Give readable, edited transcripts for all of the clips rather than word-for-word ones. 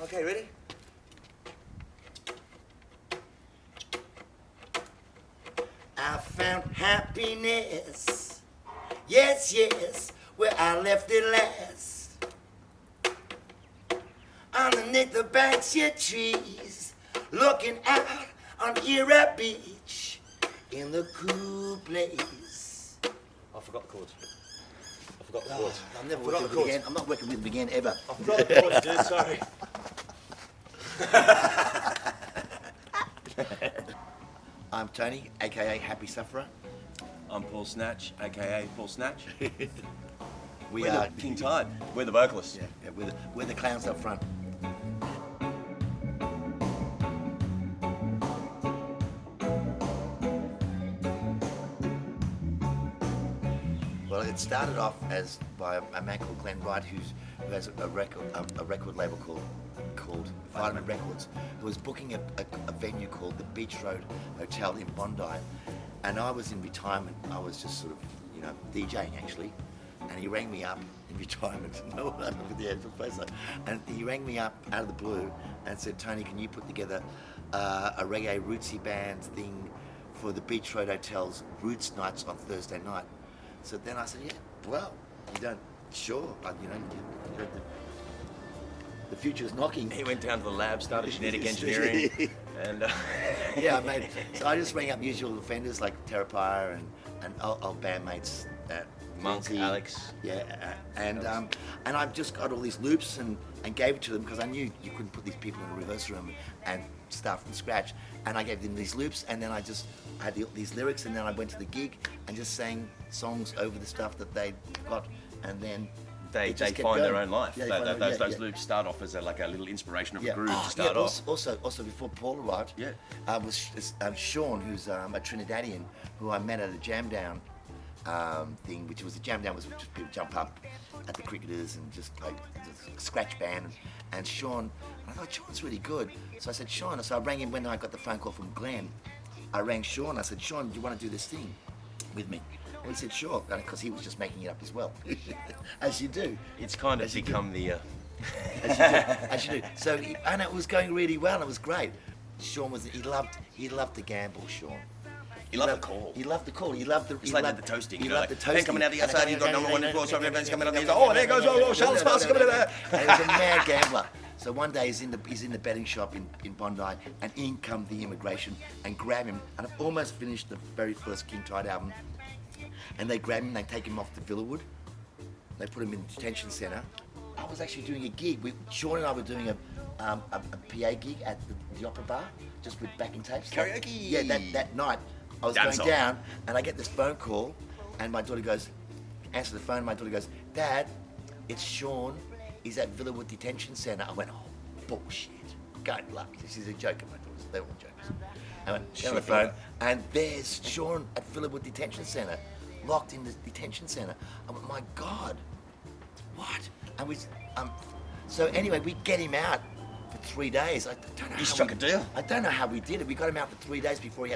Okay, ready? I found happiness, yes, yes, where I left it last. Underneath the banksia trees, looking out on Era Beach, in the cool place. I forgot the chords. I forgot the chords. I'm never working with him again. I'm not working with him again, ever. I forgot the chords, dude, sorry. I'm Tony, aka Happy Sufferer. I'm Paul Snatch, aka Paul Snatch. We're the King Tide. We're the vocalists. Yeah, we're the clowns up front. Well, it started off as by a man called Glenn Wright, who has a record label called Vitamin Records, who was booking a venue called the Beach Road Hotel in Bondi, and I was in retirement. I was just sort of, DJing actually, and he rang me up in retirement. No, I look at the end of the place. And he rang me up out of the blue and said, "Tony, can you put together a reggae rootsy band thing for the Beach Road Hotel's Roots Nights on Thursday night?" So then I said, "Yeah, well, sure, the future's knocking." He went down to the lab, started genetic engineering, and yeah, mate. So I just rang up usual offenders like Terrapire and old bandmates, Monk, Lindsay, Alex. yeah, and I just got all these loops and gave it to them because I knew you couldn't put these people in a rehearsal room and start from scratch. And I gave them these loops, and then I had these lyrics, and then I went to the gig and just sang songs over the stuff that they got, and then they find their own life. Those loops start off as a little inspiration of a groove to start off. Also, before Paul arrived, was Sean, who's a Trinidadian, who I met at a jam down thing, which was a jam down was just people jump up at the cricketers and just like a scratch band, and Sean, I thought Sean's really good, so I said, Sean, so I rang him when I got the phone call from Glenn. I rang Sean, I said, Sean, do you want to do this thing with me? And he said, sure, because he was just making it up as well, as you do. It's kind of become the... As you do. So, and it was going really well, it was great. Sean he loved to gamble, Sean. He loved the call. He loved the call. He loved the. It's like the toasting. He loved the toasting. Then coming out the outside, you've got number one influence. Everybody's coming up. He's like, oh, there goes, Charles Sparks coming in there. And he was a mad gambler. So one day he's in the betting shop in Bondi, and in come the immigration and grab him. And I've almost finished the very first King Tide album. And they grab him, they take him off to Villawood. They put him in the detention centre. I was actually doing a gig. Sean and I were doing a PA gig at the Opera Bar, just with backing tapes. Karaoke. Yeah, that night. I was going down, and I get this phone call, and my daughter goes, answer the phone, my daughter goes, Dad, it's Sean, he's at Villawood Detention Centre. I went, oh, bullshit. Good luck. She's a joker, my daughters, they're all jokers. I went, get on the phone, and there's Sean at Villawood Detention Centre, locked in the detention centre. I went, my God, what? And so anyway, we get him out for 3 days. I don't know. You struck a deal. I don't know how we did it. We got him out for 3 days before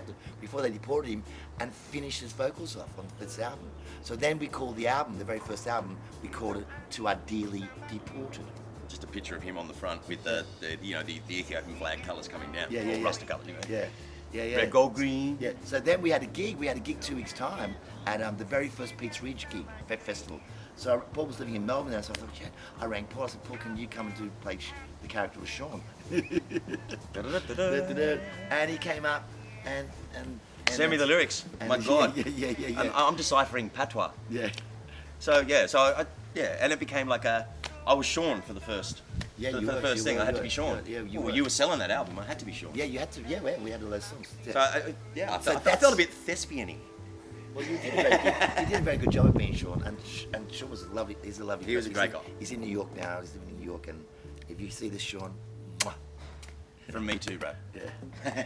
they deported him, and finished his vocals off on this album. So then we called the album, the very first album, we called it To Our Dearly Deported. Just a picture of him on the front with the Ethiopian flag colours coming down. Yeah. Rasta colours, anyway. Yeah. Red, gold, green. Yeah. So then we had a gig. We had a gig 2 weeks' time at the very first Pete's Ridge gig festival. So Paul was living in Melbourne then, so I thought, yeah. I rang Paul. I said, Paul, can you come and play the character of Sean? And he came up and send me the lyrics. My God. Yeah. I'm deciphering patois. Yeah. So and it became like I was Sean for the first. Yeah, for the first thing. I had to be Sean. You were selling that album. I had to be Sean. Yeah, you had to. Yeah, we had all those songs. Yeah. So I felt a bit thespian-y. Well, you did a very good job of being Sean, and Sean was lovely. He's a lovely. He was a great guy. He's in New York now. He's living in New York, and if you see this Sean, mwah. From me too, bro. Yeah.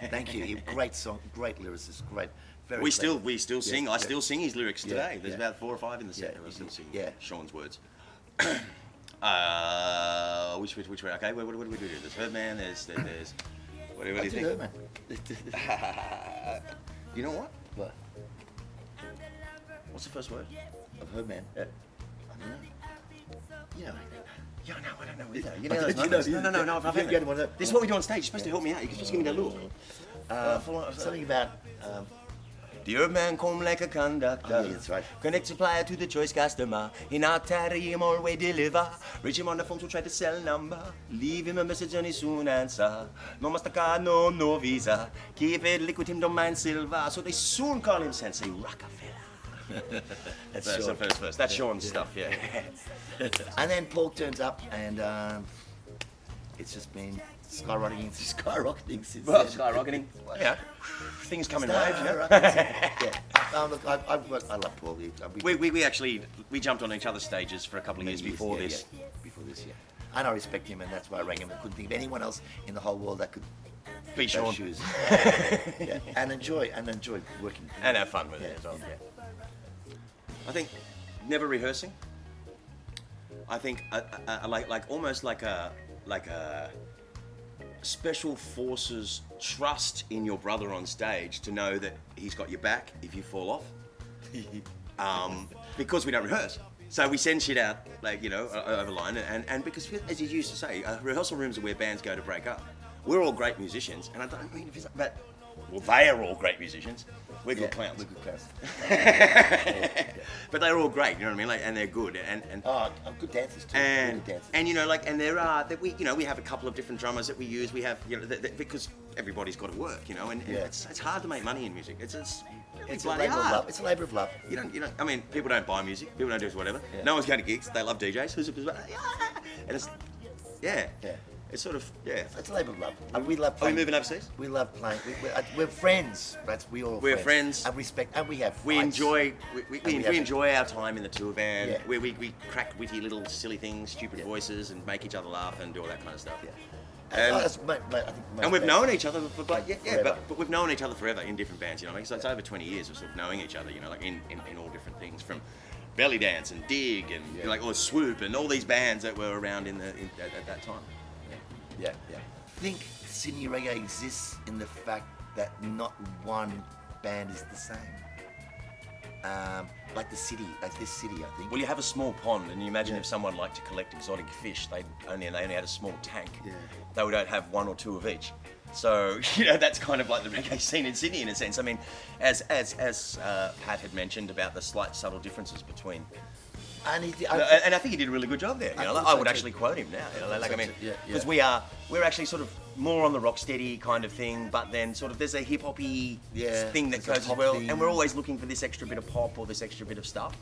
Thank you. Great song, great lyricist, great. Very we clever. still sing. I still sing his lyrics today. There's about 4 or 5 in the set. I still sing Sean's words. Which way? Okay, what do we do? There's Herdman. There's. What do you think? Herdman. You know what? What? What's the first word? Of Herdman? Yeah. I don't know. Yeah, no, I don't know either. You know those moments? No. I've had it. This is what we do on stage. You're supposed to help me out. You're supposed to give me that look. Something about. The herb man come like a conductor. Oh, yeah, that's right. Connect supplier to the choice customer. In our tarry him always deliver. Reach him on the phone to try to sell number. Leave him a message and he soon answer. No MasterCard, no Visa. Keep it liquid, him don't mind silver. So they soon call him Sensei Rockefeller. That's the first verse. That's Sean's stuff, yeah. And then Paul turns up and it's just been skyrocketing since Well, then. skyrocketing. Yeah. Things come in waves, you know. Yeah. Look, I love Paul. We actually jumped on each other's stages for a couple of years before this. Yeah. Before this, yeah. And I respect him, and that's why I rang him. I couldn't think of anyone else in the whole world that could Be those Sean. shoes. Yeah. And enjoy working. And have fun with it as well. Yeah. I think never rehearsing. I think almost like a special forces trust in your brother on stage to know that he's got your back if you fall off. Because we don't rehearse. So we send shit out, over line, and because, as you used to say, rehearsal rooms are where bands go to break up. We're all great musicians, and I don't mean if it's but they are all great musicians. We're good clowns. We're good clowns. But they're all great, you know what I mean? And they're good, and good dancers too. and Good dancers. and there are that we have a couple of different drummers that we use. We have because everybody's got to work, and it's hard to make money in music. It's It's a bloody labour of hard. love. It's a labour of love. You don't. I mean, people don't buy music. People don't do whatever. Yeah. No one's going to gigs. They love DJs. And it's Yeah. It's sort of It's a labour of love. And we love Are we playing. moving overseas? We love playing. We're friends. We're friends. And respect. And we have We fights. enjoy And we enjoy our time in the tour van. Yeah. Where we crack witty little silly things, stupid voices, and make each other laugh and do all that kind of stuff. Yeah. And- I think most And we've bands- known each other for Forever. but we've known each other forever in different bands, you know. So it's over 20 years of sort of knowing each other, like in all different things, from Belly Dance and Dig and or Swoop and all these bands that were around at that time. Yeah. I think Sydney Reggae exists in the fact that not one band is the same. Like this city, I think. Well, you have a small pond, and you imagine if someone liked to collect exotic fish, they only had a small tank. Yeah. They would have one or two of each. So that's kind of like the reggae scene in Sydney in a sense. I mean, as Pat had mentioned about the slight subtle differences between. And And I think he did a really good job there. I think I so would too. actually quote him now. Because Yeah. we're actually sort of more on the rock steady kind of thing, but then sort of there's a hip hoppy thing that there's a goes as pop well, thing. and we're always looking for this extra bit of pop or this extra bit of stuff.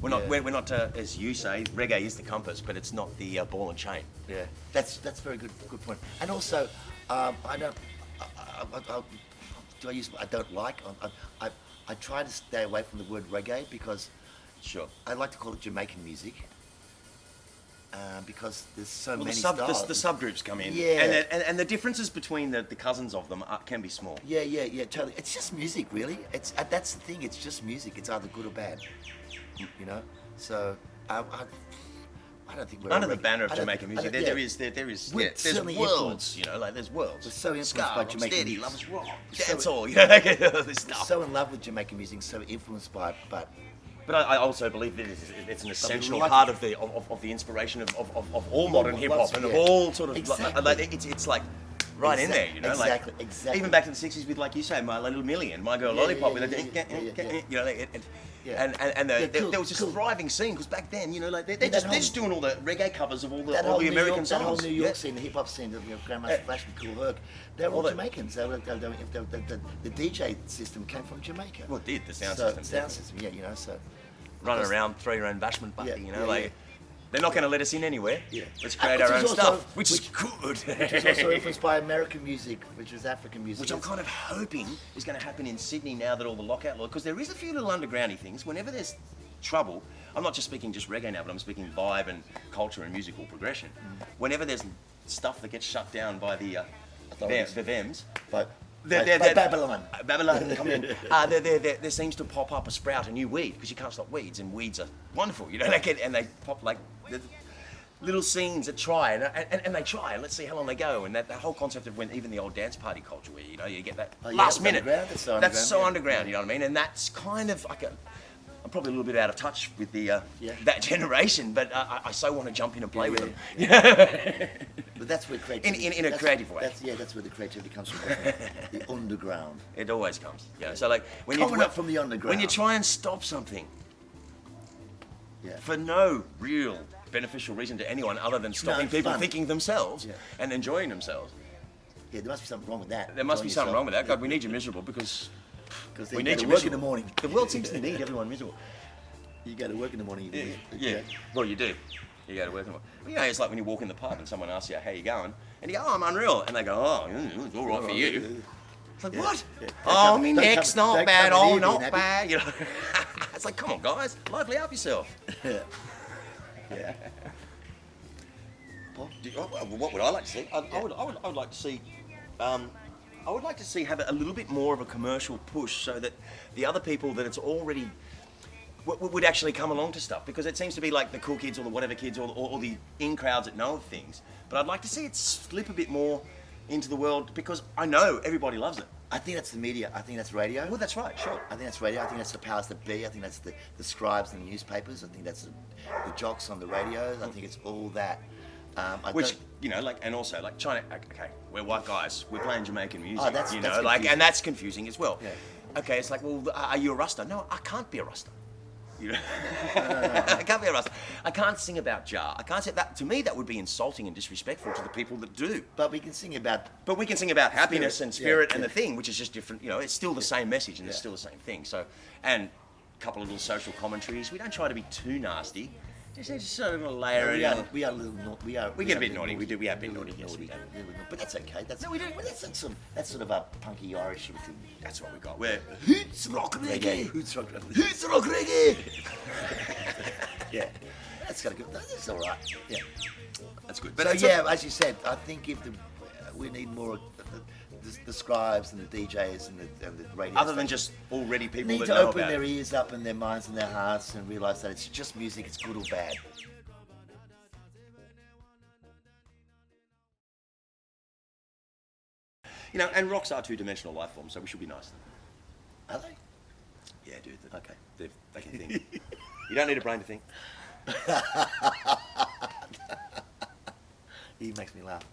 We're not as you say, reggae is the compass, but it's not the ball and chain. Yeah, that's very good point. And also, I try to stay away from the word reggae because Sure. I like to call it Jamaican music. Because there's so Well, many the styles. subgroups come in, Yeah. and the differences between the cousins of them can be small. Yeah, totally. It's just music, really. That's the thing. It's just music. It's either good or bad, you know. So I don't think we're Under the reggae- banner of I don't- Jamaican I music, don't- there yeah. is We're there's certainly worlds, there's worlds. We're so influenced Ska, by rock Jamaican steady, music. lovers rock, So- dancehall, all this stuff. So in love with Jamaican music, so influenced by it, but But I also believe that it's an essential like part it. of the inspiration of all modern hip hop and of yeah. all sort of Exactly. it's like right in there, Exactly. even back to the '60s with, like you say, My Little Million, My Girl Lollipop, with there was this thriving scene because back then, they're just doing all the reggae covers of all the American songs. That whole New York Yeah. scene, the hip hop scene, Grandmaster Flash and Cool Herc, they're all Jamaicans. The DJ system came from Jamaica. Well, it did, the sound So, system. yeah, so. Running around, throw your own bashment bucket, Yeah. They're not going to let us in anywhere. Yeah. Let's create Which our is own also- stuff, which is good. Which is also influenced by American music, which is African music. Which I'm kind of hoping is going to happen in Sydney now that all the lockout law, because there is a few little undergroundy things. Whenever there's trouble, I'm not just speaking just reggae now, but I'm speaking vibe and culture and musical progression. Whenever there's stuff that gets shut down by the thems, But They're- Babylon. Babylon come in. There seems to pop up a new weed, because you can't stop weeds, and weeds are wonderful, and they pop like the little scenes that try, and they try, and let's see how long they go, and that whole concept of when even the old dance party culture, where you get that last minute, underground, it's so that's so underground, underground, you know what I mean, and that's kind of like I'm I'm probably a little bit out of touch with the Yeah. that generation, but I so want to jump in and play with them. But that's where creativity... In a creative way. That's where the creativity comes from, doesn't it? The underground. It always comes. Yeah. So like when Coming up from the underground. when you try and stop something Yeah. for no real beneficial reason to anyone other than stopping it's people fun. thinking themselves Yeah. and enjoying themselves. Yeah, there must be something wrong with that. There must Enjoying be something yourself. wrong with that. God, we need you miserable because Because we you need go you to work in miserable. the morning. The world seems to need everyone miserable. You go to work in the morning. Yeah. Well, you do. You go to work. You know, it's like when you walk in the pub and someone asks you, how you going? And you go, oh, I'm unreal. And they go, oh, it's all right for you. It's like, what? Yeah. Oh, Don't my come- neck's don't not come bad. in Oh, here not being bad. You know, it's like, come on, guys, lively up yourself. Yeah. What would I like to see? I would like to see. I would like to see have a little bit more of a commercial push so that the other people that it's already would actually come along to stuff, because it seems to be like the cool kids or the whatever kids or the in crowds that know of things. But I'd like to see it slip a bit more into the world, because I know everybody loves it. I think that's the media. I think that's radio. Well, that's right, sure. I think that's radio. I think that's the powers that be. I think that's the scribes in the newspapers. I think that's the jocks on the radios. I think it's all that. Which, you know, like, and also, like, China, okay, we're white guys, we're playing Jamaican music, Oh, that's you know, confusing. like, and that's confusing as well. Yeah. Okay, it's like, well, are you a Rasta? No, I can't be a Rasta. You know? I can't be a Rasta. I can't sing about Jah. I can't say that. To me, that would be insulting and disrespectful to the people that do. But we can sing about. But we can sing about happiness Spirit, and spirit yeah, and yeah. the thing, which is just different. You know, it's still the same message and it's Yeah. still the same thing. So, and a couple of little social commentaries. We don't try to be too nasty. Just sort of layer it in. We are a little. We get a bit naughty. We do. We have been naughty. Yes, we have. But that's okay. That's No, we don't. Well, that's sort of a punky Irish sort of thing. That's what we got. We're Hoots rock reggae. Hoots rock reggae. Hoots rock reggae. Yeah, that's got to go. That's all right. Yeah. that's good. But But yeah, as you said, I think if we need more of the scribes and the DJs and the radio. other than stations. just already people Need that to know open about their it. ears up and their minds and their hearts and realise that it's just music, it's good or bad. You know, and rocks are two-dimensional life forms, so we should be nice to them. Are they? Yeah, dude. Okay. They can think. You don't need a brain to think. He makes me laugh.